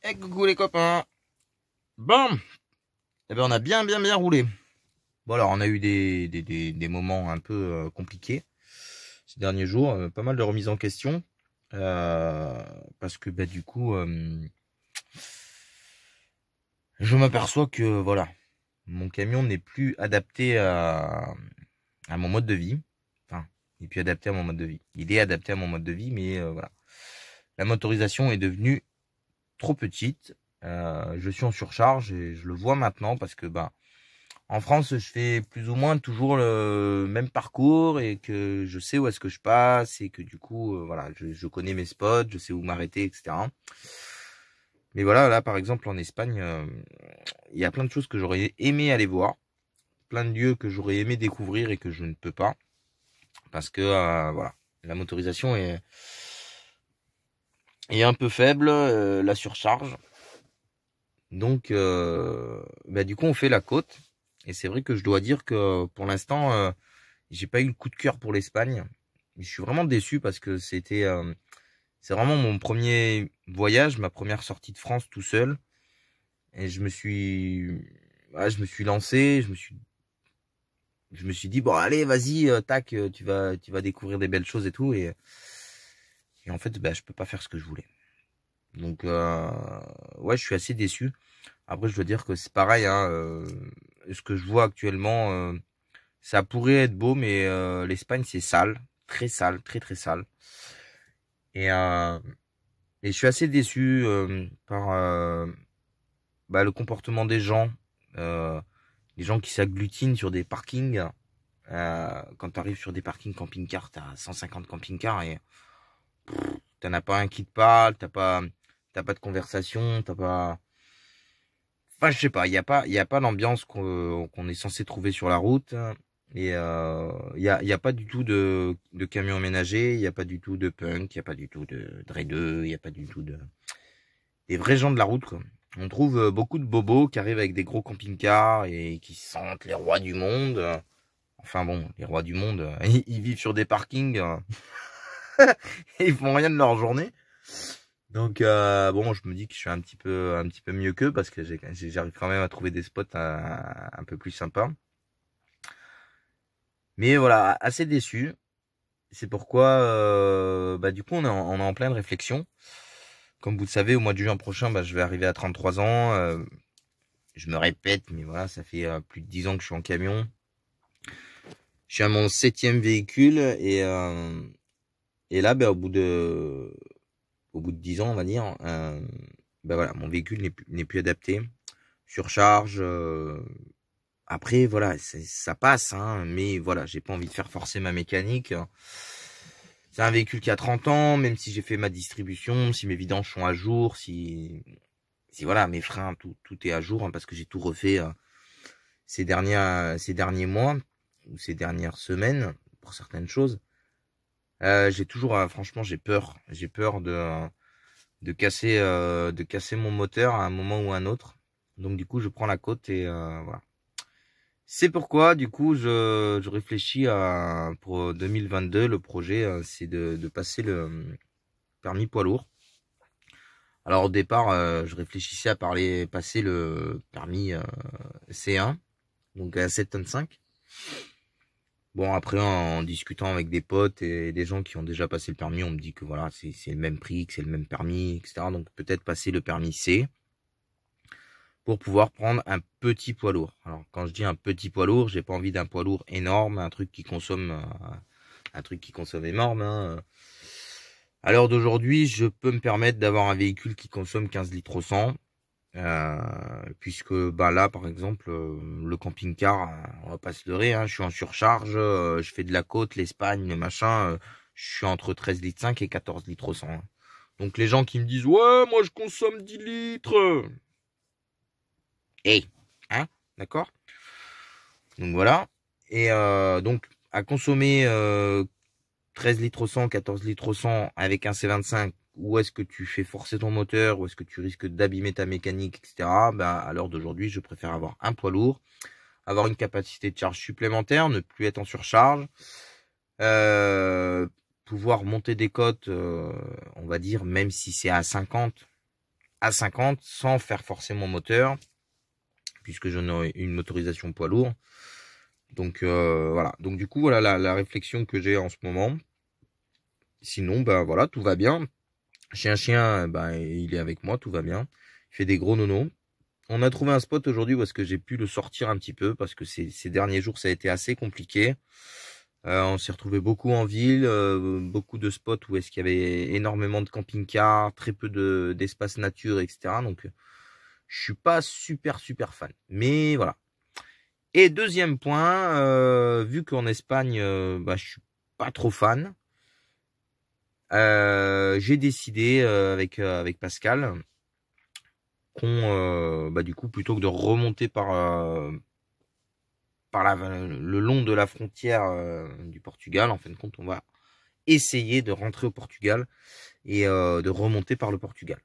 Et coucou les copains. Bon, eh ben on a bien roulé. Bon alors on a eu des moments un peu compliqués ces derniers jours, pas mal de remises en question. Parce que bah du coup je m'aperçois que voilà, mon camion n'est plus adapté à mon mode de vie. Enfin, il n'est plus adapté à mon mode de vie. Il est adapté à mon mode de vie, mais voilà. La motorisation est devenue trop petite. Je suis en surcharge et je le vois maintenant parce que bah en France je fais plus ou moins toujours le même parcours et que je sais où est-ce que je passe et que du coup voilà je connais mes spots, je sais où m'arrêter, etc. Mais voilà, là par exemple en Espagne il y a plein de choses que j'aurais aimé aller voir, plein de lieux que j'aurais aimé découvrir et que je ne peux pas parce que voilà, la motorisation est un peu faible, la surcharge. Donc, bah, du coup, on fait la côte. Et c'est vrai que je dois dire que pour l'instant, j'ai pas eu le coup de cœur pour l'Espagne. Je suis vraiment déçu parce que c'est vraiment mon premier voyage, ma première sortie de France tout seul. Et je me suis lancé, je me suis dit bon, allez, vas-y, tac, tu vas découvrir des belles choses et tout. Et en fait, bah, je peux pas faire ce que je voulais. Donc, ouais, je suis assez déçu. Après, je dois dire que c'est pareil, hein, ce que je vois actuellement, ça pourrait être beau, mais l'Espagne, c'est sale, très sale. Et, euh, et je suis assez déçu par bah, le comportement des gens, euh, les gens qui s'agglutinent sur des parkings. Quand tu arrives sur des parkings camping-car, t'as 150 camping-cars et t'en as pas un qui te parle, t'as pas de conversation, t'as pas. Enfin, je sais pas, il y a pas l'ambiance qu'on est censé trouver sur la route. Et il y a pas du tout de camions aménagés, il y a pas du tout de punk, il y a pas du tout de dreadeux, il y a pas du tout de des vrais gens de la route, quoi. On trouve beaucoup de bobos qui arrivent avec des gros camping-cars et qui se sentent les rois du monde. Enfin bon, les rois du monde, ils vivent sur des parkings et ils font rien de leur journée. Donc bon, je me dis que je suis un petit peu mieux qu'eux parce que j'arrive quand même à trouver des spots un peu plus sympas. Mais voilà, assez déçu. C'est pourquoi bah du coup on est en pleine réflexion. Comme vous le savez, au mois de juin prochain, bah, je vais arriver à 33 ans. Je me répète, mais voilà, ça fait plus de 10 ans que je suis en camion. Je suis à mon 7e véhicule et là, bah, au bout de 10 ans, on va dire, bah voilà, mon véhicule n'est plus adapté. Surcharge. Après, voilà, ça passe, hein, mais voilà, j'ai pas envie de faire forcer ma mécanique. C'est un véhicule qui a 30 ans, même si j'ai fait ma distribution, si mes vidanges sont à jour, si voilà, mes freins, tout est à jour, hein, parce que j'ai tout refait ces derniers mois ou ces dernières semaines pour certaines choses. J'ai toujours, franchement, j'ai peur de casser mon moteur à un moment ou à un autre. Donc du coup, je prends la côte et voilà. C'est pourquoi, du coup, je réfléchis pour 2022, le projet, c'est de passer le permis poids lourd. Alors au départ, je réfléchissais à passer le permis C1, donc à 7 tonnes 5. Bon, après, en discutant avec des potes et des gens qui ont déjà passé le permis, on me dit que voilà, c'est le même prix, que c'est le même permis, etc. Donc peut-être passer le permis C pour pouvoir prendre un petit poids lourd. Alors quand je dis un petit poids lourd, j'ai pas envie d'un poids lourd énorme, un truc qui consomme énorme, hein. À l'heure d'aujourd'hui, je peux me permettre d'avoir un véhicule qui consomme 15 litres au 100, puisque bah là, par exemple, le camping-car, on va pas se leurrer, hein, je suis en surcharge, je fais de la côte, l'Espagne, le machin, je suis entre 13 litres 5 et 14 litres au 100. Hein. Donc les gens qui me disent ouais, moi je consomme 10 litres. Hey, hein, d'accord? Donc voilà. Et donc à consommer 13 litres au 100, 14 litres au 100 avec un C25, où est-ce que tu fais forcer ton moteur, où est-ce que tu risques d'abîmer ta mécanique, etc. Ben, à l'heure d'aujourd'hui, je préfère avoir un poids lourd, avoir une capacité de charge supplémentaire, ne plus être en surcharge, pouvoir monter des côtes, on va dire, même si c'est à 50, à 50 sans faire forcément moteur, puisque je n'ai une motorisation poids lourd. Donc voilà. Donc du coup, voilà la réflexion que j'ai en ce moment. Sinon, bah voilà, tout va bien. J'ai un chien, bah, il est avec moi, tout va bien. Il fait des gros nonos. On a trouvé un spot aujourd'hui où est-ce que j'ai pu le sortir un petit peu parce que ces derniers jours ça a été assez compliqué. On s'est retrouvé beaucoup en ville, beaucoup de spots où est-ce qu'il y avait énormément de camping-cars, très peu d'espace nature, etc. Donc je suis pas super fan. Mais voilà. Et deuxième point, vu qu'en Espagne, bah, je suis pas trop fan, j'ai décidé avec Pascal qu'on, bah, du coup, plutôt que de remonter le long de la frontière du Portugal, en fin de compte, on va essayer de rentrer au Portugal et de remonter par le Portugal.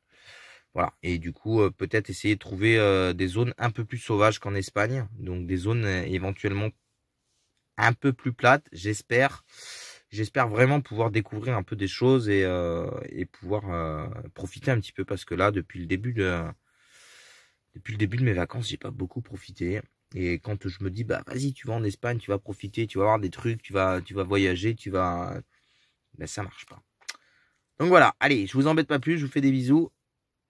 Voilà. Et du coup, peut-être essayer de trouver des zones un peu plus sauvages qu'en Espagne, donc des zones éventuellement un peu plus plates, j'espère. J'espère vraiment pouvoir découvrir un peu des choses et pouvoir profiter un petit peu parce que là, depuis le début de mes vacances, j'ai pas beaucoup profité. Et quand je me dis, bah vas-y, tu vas en Espagne, tu vas profiter, tu vas voir des trucs, tu vas voyager, ben ça marche pas. Donc voilà, allez, je vous embête pas plus, je vous fais des bisous.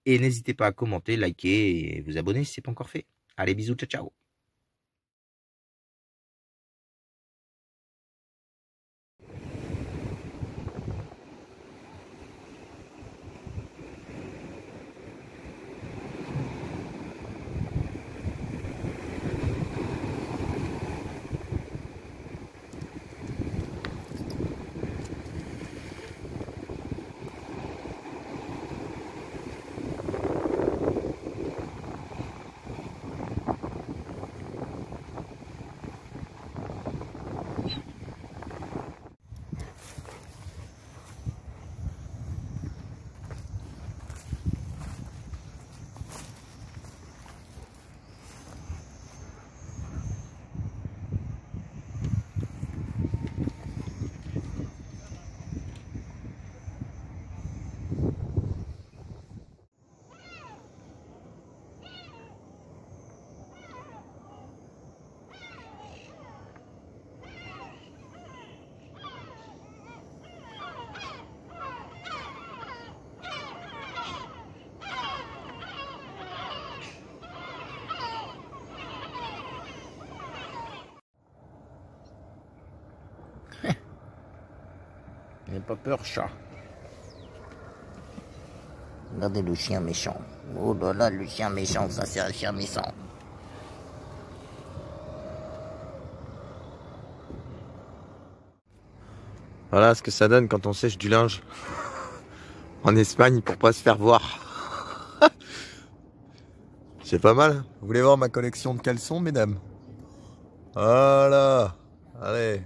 Et n'hésitez pas à commenter, liker et vous abonner si c'est pas encore fait. Allez, bisous, ciao, ciao. N'aie pas peur, chat. Regardez le chien méchant. Oh là là, le chien méchant, ça c'est un chien méchant. Voilà ce que ça donne quand on sèche du linge en Espagne pour pas se faire voir. C'est pas mal. Vous voulez voir ma collection de caleçons, mesdames? Voilà. Allez.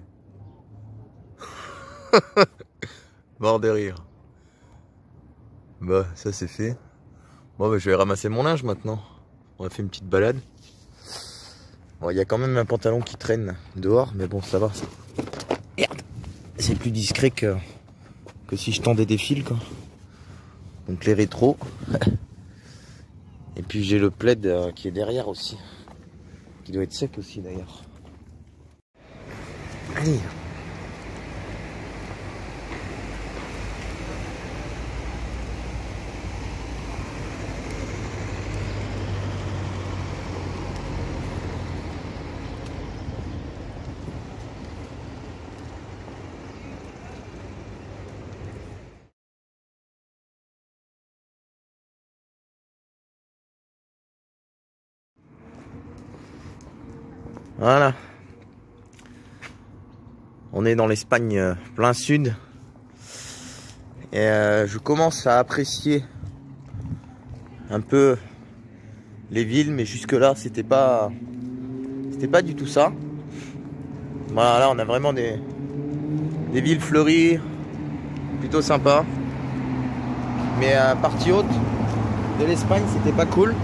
Mort de rire. Bah, ça c'est fait. Bon, bah, je vais ramasser mon linge maintenant. On va faire une petite balade. Bon, il y a quand même un pantalon qui traîne dehors, mais bon, ça va. Merde. C'est plus discret que si je tendais des fils, quoi. Donc les rétros. Et puis j'ai le plaid qui est derrière aussi. Qui doit être sec aussi d'ailleurs. Allez. Voilà. On est dans l'Espagne plein sud. Et je commence à apprécier un peu les villes, mais jusque là c'était pas du tout ça. Voilà, là on a vraiment des villes fleuries, plutôt sympa. Mais partie haute de l'Espagne, c'était pas cool.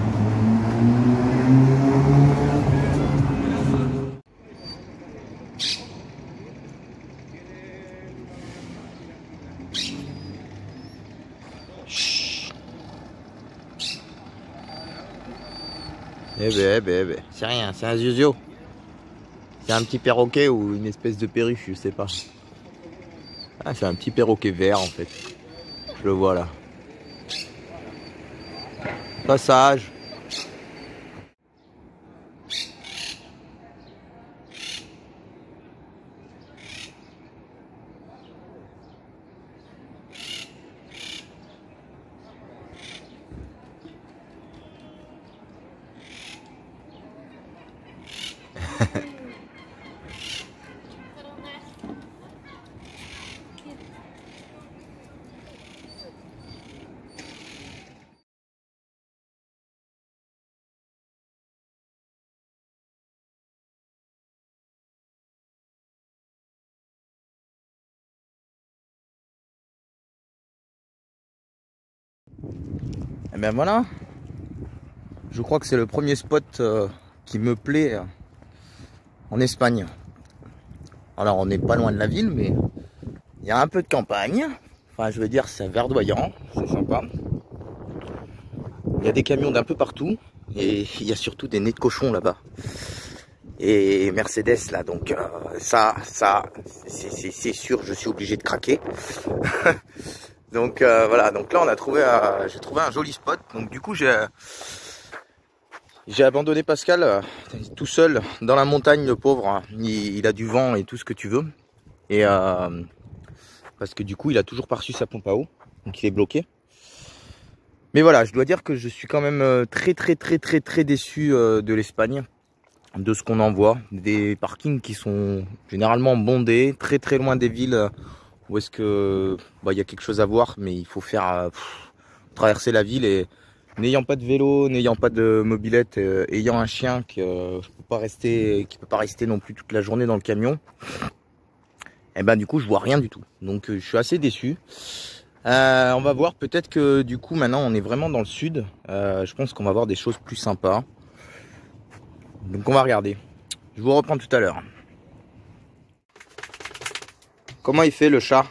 C'est rien, c'est un ziozio. C'est un petit perroquet ou une espèce de perruche, je sais pas. Ah, c'est un petit perroquet vert en fait. Je le vois là. Passage. Et ben voilà. Je crois que c'est le premier spot qui me plaît en Espagne. Alors on n'est pas loin de la ville, mais il y a un peu de campagne. Enfin je veux dire c'est verdoyant, c'est sympa. Il y a des camions d'un peu partout et il y a surtout des nids de cochons là-bas. Et Mercedes là, donc ça c'est sûr, je suis obligé de craquer. Donc voilà, donc là on a trouvé, j'ai trouvé un joli spot. Donc du coup j'ai abandonné Pascal tout seul dans la montagne, le pauvre. Hein. Il a du vent et tout ce que tu veux. Et parce que du coup il a toujours pas reçu sa pompe à eau, donc il est bloqué. Mais voilà, je dois dire que je suis quand même très déçu de l'Espagne, de ce qu'on en voit. Des parkings qui sont généralement bondés, très loin des villes où est-ce que il y a quelque chose à voir, mais il faut faire traverser la ville. Et n'ayant pas de vélo, n'ayant pas de mobilette, ayant un chien qui peut pas rester non plus toute la journée dans le camion, et ben du coup je vois rien du tout. Donc je suis assez déçu. On va voir, peut-être que du coup maintenant on est vraiment dans le sud. Je pense qu'on va voir des choses plus sympas. Donc on va regarder. Je vous reprends tout à l'heure. Comment il fait le chat?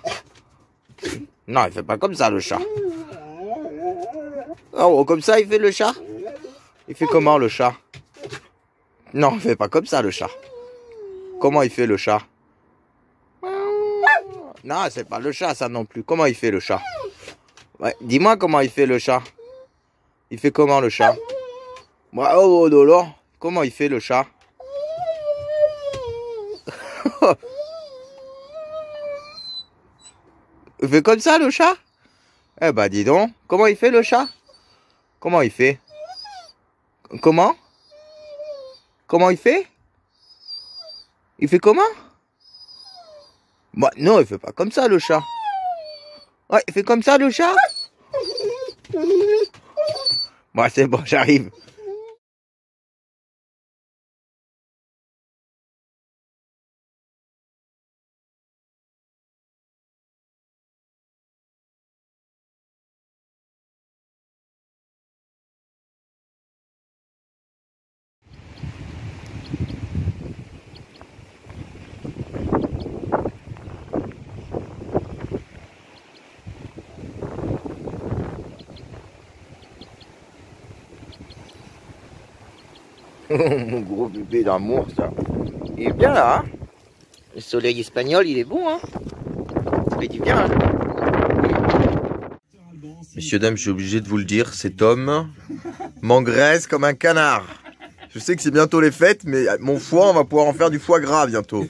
Non, il fait pas comme ça le chat. Oh, comme ça il fait le chat? Il fait comment le chat? Non, il fait pas comme ça le chat. Comment il fait le chat? Non, c'est pas le chat ça non plus. Comment il fait le chat? Ouais, dis-moi comment il fait le chat. Il fait comment le chat? Ouais, oh, oh, comment il fait le chat? Il fait comme ça le chat? Eh ben dis donc, comment il fait le chat? Comment il fait? Comment? Comment il fait? Il fait comment? Bah non, il fait pas comme ça le chat. Ouais, il fait comme ça le chat? Bon, c'est bon, j'arrive. Mon gros bébé d'amour, ça. Il est bien là, hein? Le soleil espagnol, il est bon, hein? Ça fait du bien, hein? Messieurs, dames, je suis obligé de vous le dire, cet homme m'engraisse comme un canard. Je sais que c'est bientôt les fêtes, mais mon foie, on va pouvoir en faire du foie gras bientôt.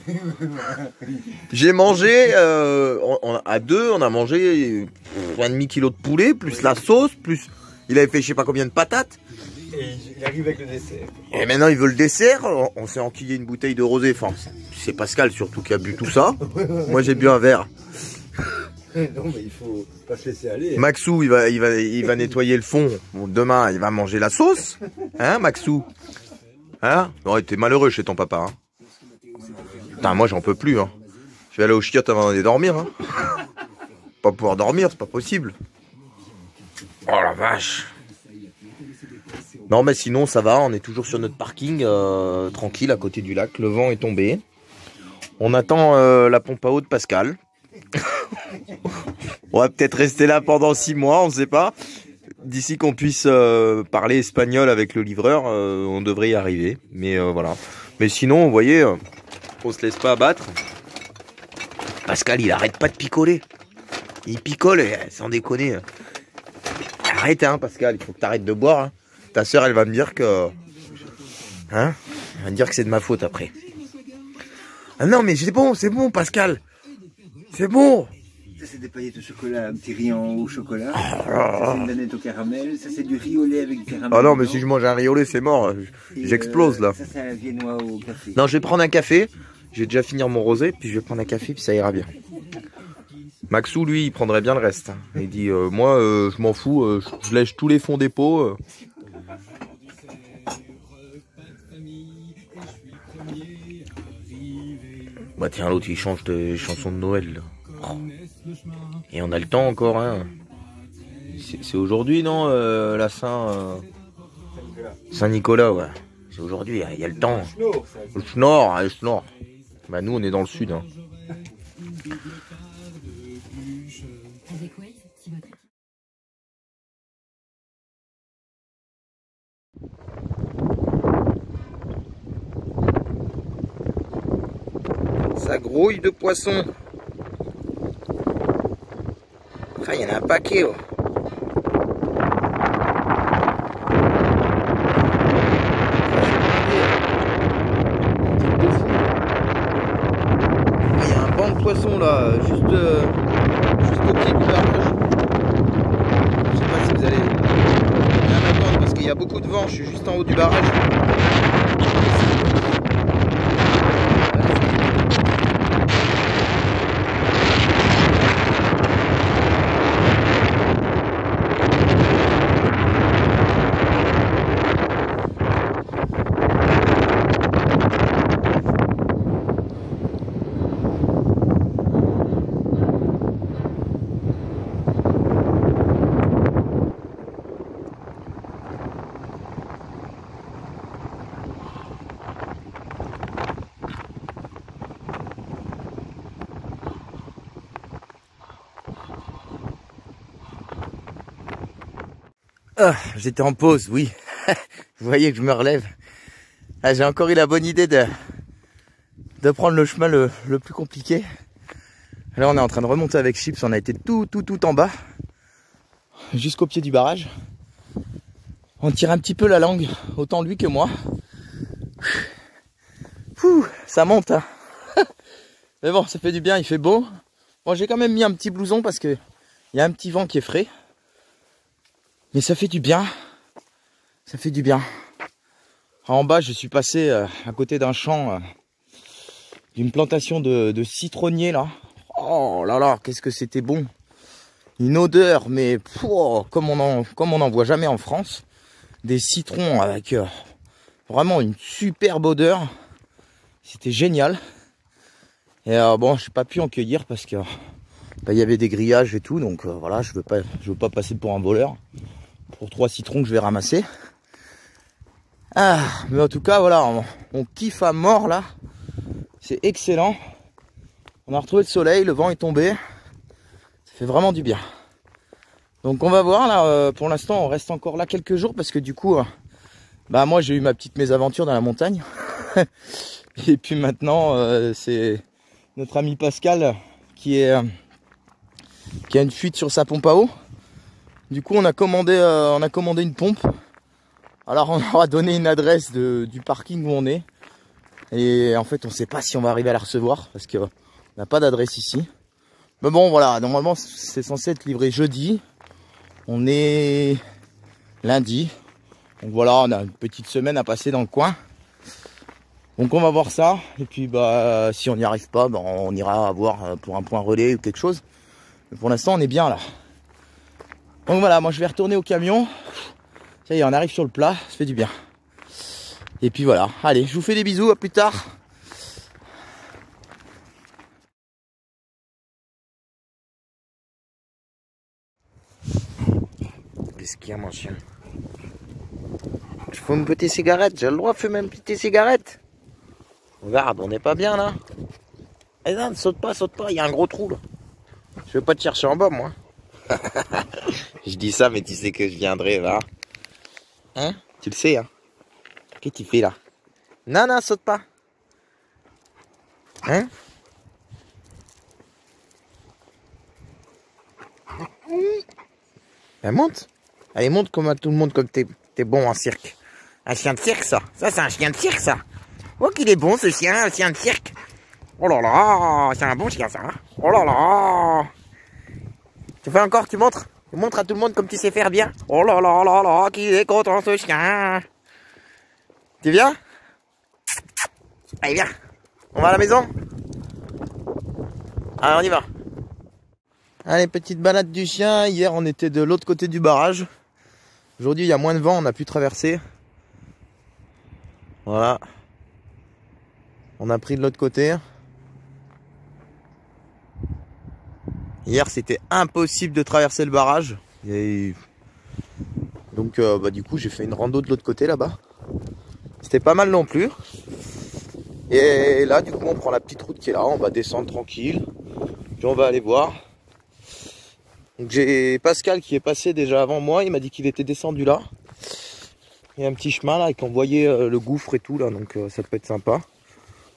J'ai mangé, à deux, on a mangé 1,5 kg de poulet, plus la sauce, plus... Il avait fait je sais pas combien de patates. Et il arrive avec le dessert. Et maintenant il veut le dessert. On s'est enquillé une bouteille de rosé. Enfin, c'est Pascal surtout qui a bu tout ça. Moi j'ai bu un verre. Non mais il faut pas se laisser aller. Maxou il va nettoyer le fond. Bon, demain il va manger la sauce. Hein Maxou? Hein? Non, t'es malheureux chez ton papa. Hein. Putain, moi j'en peux plus. Hein. Je vais aller au chiottes avant d'aller dormir. Hein. Pas pouvoir dormir, c'est pas possible. Oh la vache. Non mais sinon ça va, on est toujours sur notre parking tranquille à côté du lac, le vent est tombé. On attend la pompe à eau de Pascal. On va peut-être rester là pendant 6 mois, on sait pas. D'ici qu'on puisse parler espagnol avec le livreur, on devrait y arriver. Mais voilà. Mais sinon, vous voyez, on se laisse pas abattre. Pascal, il arrête pas de picoler. Il picole, sans déconner. Arrête, hein, Pascal, il faut que tu arrêtes de boire. Hein. Ta soeur, elle va me dire que... Hein? Elle va me dire que c'est de ma faute après. Ah non, mais c'est bon, Pascal. C'est bon. Ça, c'est des paillettes au chocolat, un petit riz au chocolat. Ça, c'est une danette au caramel. Ça, c'est du riz au lait avec du caramel. Ah non, mais si je mange un riz au lait, c'est mort. J'explose, là. Ça, c'est un viennois au café. Non, je vais prendre un café. Je vais déjà finir mon rosé, puis je vais prendre un café, puis ça ira bien. Maxou, lui, il prendrait bien le reste. Il dit, moi, je m'en fous, je lèche tous les fonds des pots. Bah tiens, l'autre, il change de chanson de Noël, là. Oh. Et on a le temps encore, hein. C'est aujourd'hui, non, la Saint-Nicolas, ouais. C'est aujourd'hui, il y a le temps. Le Schnorr. Bah nous, on est dans le sud, hein. Ça grouille de poissons. Ah, il y en a un paquet. Oh. Il y a un banc de poissons là, juste au pied du barrage. Je sais pas si vous allez bien m'entendre parce qu'il y a beaucoup de vent. Je suis juste en haut du barrage. Ah, j'étais en pause, oui. Vous voyez que je me relève. Ah, j'ai encore eu la bonne idée de prendre le chemin le plus compliqué. Là, on est en train de remonter avec Chips. On a été tout en bas, jusqu'au pied du barrage. On tire un petit peu la langue, autant lui que moi. Ouh, ça monte, hein. Mais bon, ça fait du bien, il fait beau. Bon, j'ai quand même mis un petit blouson parce que il y a un petit vent qui est frais. Mais ça fait du bien. Ça fait du bien. En bas, je suis passé à côté d'un champ, d'une plantation de citronniers là. Oh là là, qu'est-ce que c'était bon. Une odeur, mais comme on en voit jamais en France. Des citrons avec vraiment une superbe odeur. C'était génial. Et bon, j'ai pas pu en cueillir parce que il y avait des grillages et tout. Donc voilà, je veux pas passer pour un voleur. Pour 3 citrons que je vais ramasser. Ah, mais en tout cas, voilà, on kiffe à mort là. C'est excellent. On a retrouvé le soleil, le vent est tombé. Ça fait vraiment du bien. Donc on va voir là, pour l'instant on reste encore là quelques jours parce que du coup, bah moi j'ai eu ma petite mésaventure dans la montagne. Et puis maintenant c'est notre ami Pascal qui a une fuite sur sa pompe à eau. Du coup, on a commandé une pompe. Alors, on leur a donné une adresse du parking où on est. Et en fait, on ne sait pas si on va arriver à la recevoir parce qu'on n'a pas d'adresse ici. Mais bon, voilà. Normalement, c'est censé être livré jeudi. On est lundi. Donc voilà, on a une petite semaine à passer dans le coin. Donc, on va voir ça. Et puis, bah, si on n'y arrive pas, bah, on ira voir pour un point relais ou quelque chose. Mais pour l'instant, on est bien là. Donc voilà, moi je vais retourner au camion. Ça y est, on arrive sur le plat, ça fait du bien. Et puis voilà, allez, je vous fais des bisous, à plus tard. Qu'est-ce qu'il y a, mon chien? Je fume une petite cigarette, j'ai le droit de fumer une petite cigarette. Regarde, on n'est pas bien là. Eh non, saute pas, il y a un gros trou là. Je vais pas te chercher en bas, moi. Je dis ça, mais tu sais que je viendrai, va. Hein? Tu le sais, hein? Qu'est-ce que tu fais là? Non, non, saute pas. Hein? Ben monte. Allez, monte comme à tout le monde, comme t'es bon en cirque. Un chien de cirque, ça. Ça, c'est un chien de cirque, ça. Oh, qu'il est bon, ce chien, un chien de cirque. Oh là là, c'est un bon chien, ça. Oh là là. Tu fais encore, tu montres? Tu montres à tout le monde comme tu sais faire bien. Oh là là là là, qu'il est content, ce chien. Tu viens? Allez, viens. On va à la maison? Allez, on y va. Allez, petite balade du chien. Hier, on était de l'autre côté du barrage. Aujourd'hui, il y a moins de vent, on a pu traverser. Voilà. On a pris de l'autre côté. Hier, c'était impossible de traverser le barrage. Donc, du coup, j'ai fait une rando de l'autre côté, là-bas. C'était pas mal non plus. Et là, du coup, on prend la petite route qui est là. On va descendre tranquille. Puis on va aller voir. Donc j'ai Pascal qui est passé déjà avant moi, il m'a dit qu'il était descendu là. Il y a un petit chemin là et qu'on voyait le gouffre et tout là, donc ça peut être sympa.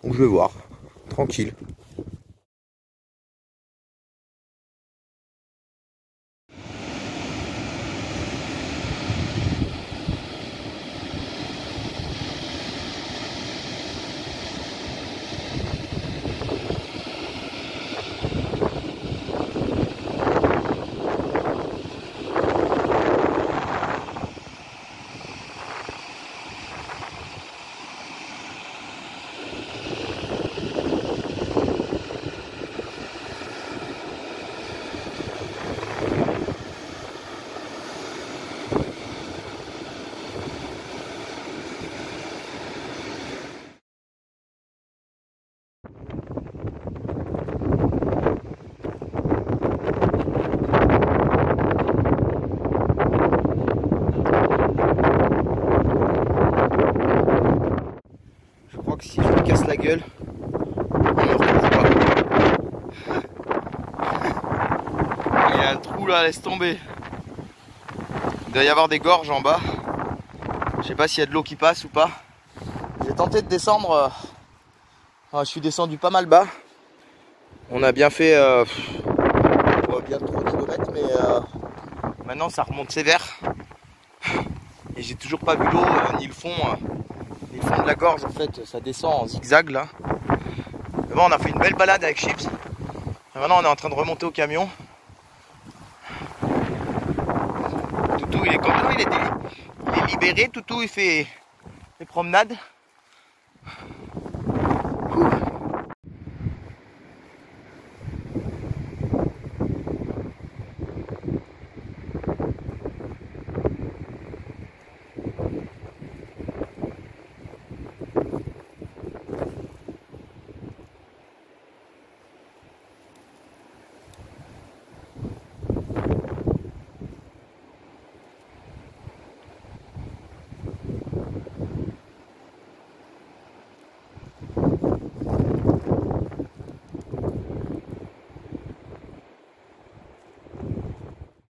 Donc je vais voir, tranquille. Si je me casse la gueule, on me retrouve pas. Il y a un trou là, laisse tomber. Il doit y avoir des gorges en bas. Je sais pas s'il y a de l'eau qui passe ou pas. J'ai tenté de descendre. Je suis descendu pas mal bas. On a bien fait bien 3 km, mais maintenant ça remonte sévère. Et j'ai toujours pas vu l'eau ni le fond. Le fond de la gorge en fait, ça descend en zigzag là. Mais bon, on a fait une belle balade avec Chips. Et maintenant on est en train de remonter au camion. Toutou il est content, il est libéré. Toutou il fait des promenades.